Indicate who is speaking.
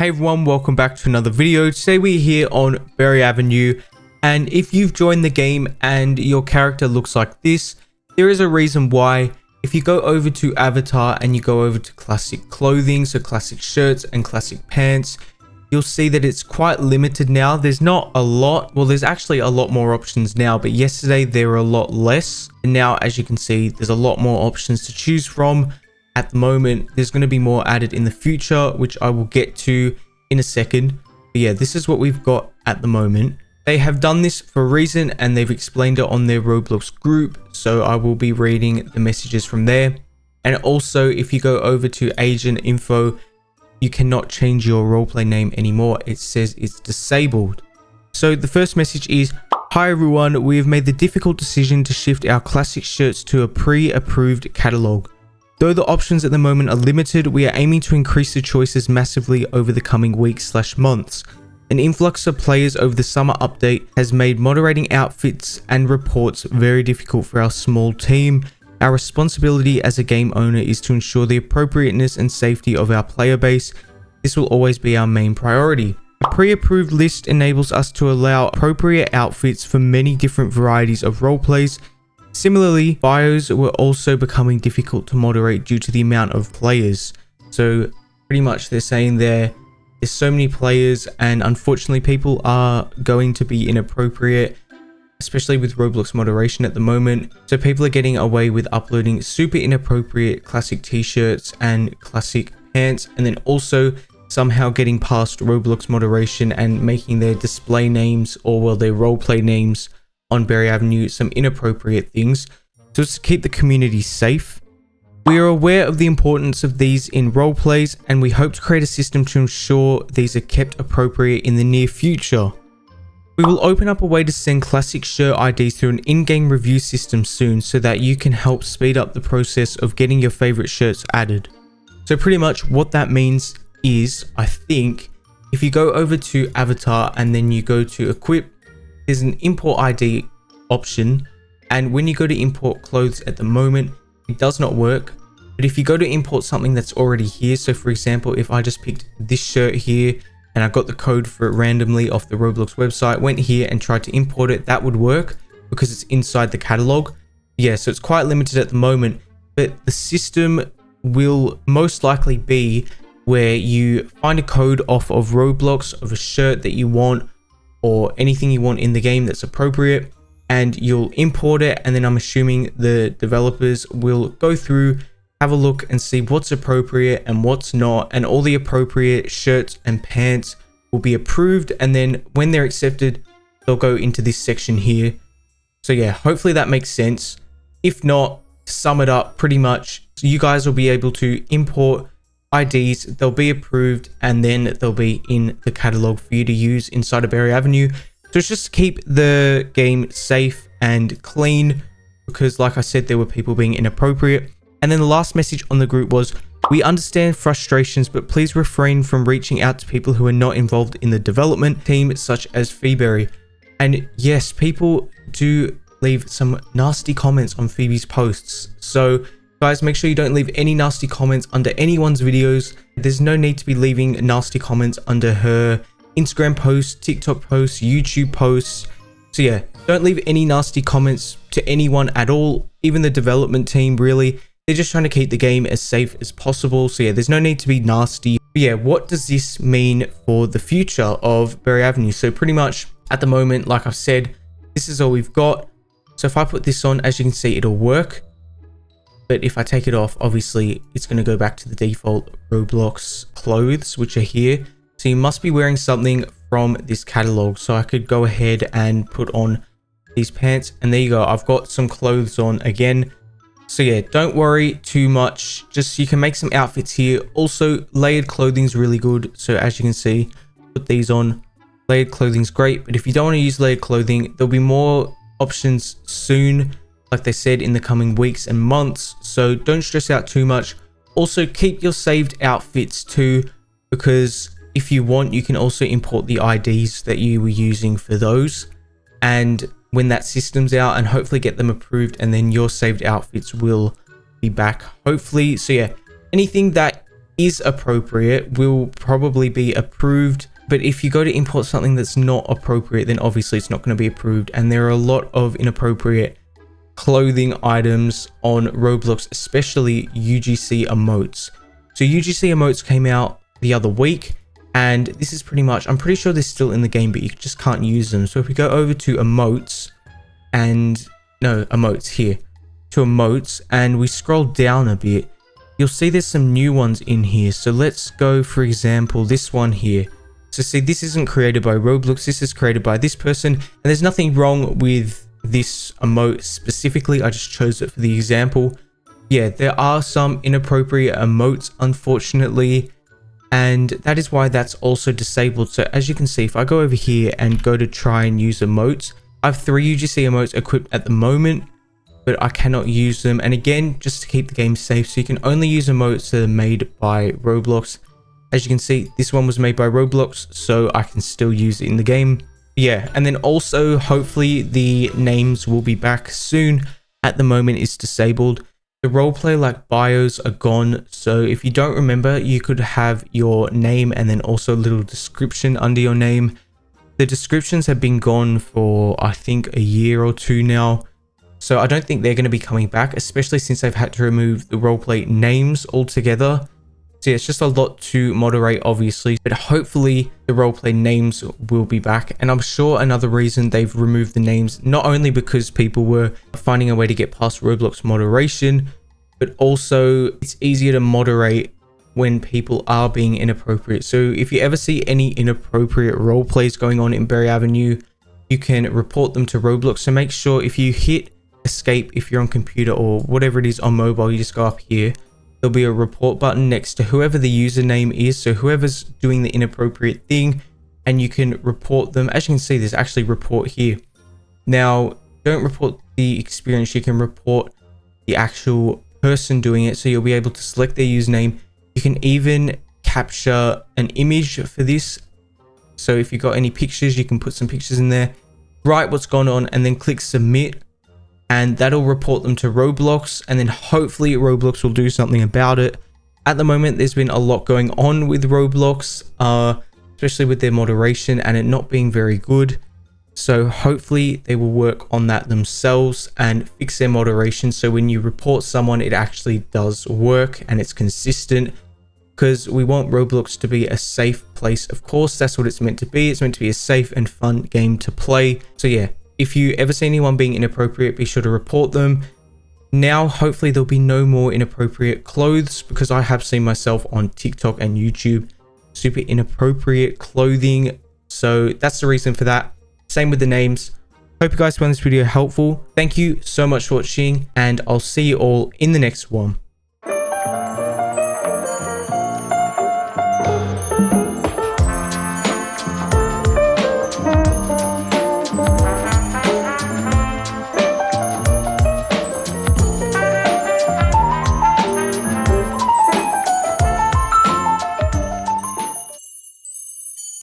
Speaker 1: Hey everyone, welcome back to another video. Today we're here on Berry Avenue, and if you've joined the game and your character looks like this, there is a reason why. If you go over to avatar and you go over to classic clothing, so classic shirts and classic pants, you'll see that it's quite limited now. There's not a lot, well there's actually a lot more options now, but yesterday there were a lot less, and now as you can see there's a lot more options to choose from. At the moment, there's going to be more added in the future, which I will get to in a second. But yeah, this is what we've got at the moment. They have done this for a reason and they've explained it on their Roblox group. So I will be reading the messages from there. And also, if you go over to agent info, you cannot change your roleplay name anymore. It says it's disabled. So the first message is, "Hi everyone, we have made the difficult decision to shift our classic shirts to a pre-approved catalog. Though the options at the moment are limited, we are aiming to increase the choices massively over the coming weeks/months. An influx of players over the summer update has made moderating outfits and reports very difficult for our small team. Our responsibility as a game owner is to ensure the appropriateness and safety of our player base. This will always be our main priority. A pre-approved list enables us to allow appropriate outfits for many different varieties of roleplays. Similarly, bios were also becoming difficult to moderate due to the amount of players." So pretty much they're saying there's so many players, and unfortunately people are going to be inappropriate, especially with Roblox moderation at the moment. So people are getting away with uploading super inappropriate classic t-shirts and classic pants, and then also somehow getting past Roblox moderation and making their display names, or well, their roleplay names on Berry Avenue some inappropriate things. So it's to keep the community safe. We are aware of the importance of these in roleplays, and we hope to create a system to ensure these are kept appropriate in the near future. We will open up a way to send classic shirt IDs through an in-game review system soon, so that you can help speed up the process of getting your favorite shirts added. So pretty much what that means is, I think, if you go over to avatar and then you go to equip, there's an import ID option, and when you go to import clothes at the moment, it does not work. But if you go to import something that's already here, so for example, if I just picked this shirt here and I got the code for it randomly off the Roblox website, went here and tried to import it, that would work because it's inside the catalog. Yeah, so it's quite limited at the moment, but the system will most likely be where you find a code off of Roblox of a shirt that you want, or anything you want in the game that's appropriate, and you'll import it, and then I'm assuming the developers will go through, have a look and see what's appropriate and what's not, and all the appropriate shirts and pants will be approved, and then when they're accepted they'll go into this section here. So yeah, hopefully that makes sense. If not, to sum it up, pretty much you guys will be able to import IDs, they'll be approved, and then they'll be in the catalog for you to use inside of Berry Avenue. So it's just to keep the game safe and clean, because like I said, there were people being inappropriate. And then the last message on the group was, "We understand frustrations, but please refrain from reaching out to people who are not involved in the development team, such as Phoebe." And yes, people do leave some nasty comments on Phoebe's posts, so guys, make sure you don't leave any nasty comments under anyone's videos. There's no need to be leaving nasty comments under her Instagram posts, TikTok posts, YouTube posts. So yeah, don't leave any nasty comments to anyone at all, even the development team really. They're just trying to keep the game as safe as possible. So yeah, there's no need to be nasty. But yeah, what does this mean for the future of Berry Avenue? So pretty much at the moment, like I've said, this is all we've got. So if I put this on, as you can see, it'll work. But if I take it off, obviously it's going to go back to the default Roblox clothes, which are here. So you must be wearing something from this catalog. So I could go ahead and put on these pants, and there you go. I've got some clothes on again. So yeah, don't worry too much. Just you can make some outfits here. Also, layered clothing is really good. So as you can see, put these on. Layered clothing is great. But if you don't want to use layered clothing, there'll be more options soon, like they said, in the coming weeks and months. So don't stress out too much. Also, keep your saved outfits too, because if you want, you can also import the IDs that you were using for those, and when that system's out, and hopefully get them approved, and then your saved outfits will be back hopefully. So yeah, anything that is appropriate will probably be approved. But if you go to import something that's not appropriate, then obviously it's not going to be approved. And there are a lot of inappropriate clothing items on Roblox, especially UGC emotes. So UGC emotes came out the other week, and this is pretty much, I'm pretty sure they're still in the game, but you just can't use them. So if we go over to emotes and emotes here to emotes, and we scroll down a bit, you'll see there's some new ones in here. So let's go, for example, this one here. So see, this isn't created by Roblox, this is created by this person, and there's nothing wrong with this emote specifically. I just chose it for the example. Yeah, there are some inappropriate emotes, unfortunately, and that is why that's also disabled. So as you can see, if I go over here and go to try and use emotes, I have 3 UGC emotes equipped at the moment, but I cannot use them. And again, just to keep the game safe, so you can only use emotes that are made by Roblox. As you can see, this one was made by Roblox, so I can still use it in the game. Yeah, and then also hopefully the names will be back soon. At the moment it's disabled. The roleplay like bios are gone, so if you don't remember, you could have your name and then also a little description under your name. The descriptions have been gone for I think a year or 2 now, so I don't think they're going to be coming back, especially since they've had to remove the roleplay names altogether. So yeah, it's just a lot to moderate, obviously, but hopefully the roleplay names will be back. And I'm sure another reason they've removed the names, not only because people were finding a way to get past Roblox moderation, but also it's easier to moderate when people are being inappropriate. So if you ever see any inappropriate role plays going on in Berry Avenue, you can report them to Roblox. So make sure if you hit escape, if you're on computer or whatever it is on mobile, you just go up here. There'll be a report button next to whoever the username is, so whoever's doing the inappropriate thing, and you can report them. As you can see, there's actually report here. Now, don't report the experience, you can report the actual person doing it, so you'll be able to select their username. You can even capture an image for this, so if you've got any pictures, you can put some pictures in there, write what's gone on, and then click submit. And that'll report them to Roblox, and then hopefully Roblox will do something about it. At the moment, there's been a lot going on with Roblox, especially with their moderation and it not being very good. So hopefully they will work on that themselves and fix their moderation, so when you report someone, it actually does work and it's consistent, because we want Roblox to be a safe place. Of course, that's what it's meant to be. It's meant to be a safe and fun game to play. So yeah, if you ever see anyone being inappropriate, be sure to report them. Now, hopefully there'll be no more inappropriate clothes, because I have seen myself on TikTok and YouTube, super inappropriate clothing. So that's the reason for that. Same with the names. Hope you guys found this video helpful. Thank you so much for watching, and I'll see you all in the next one.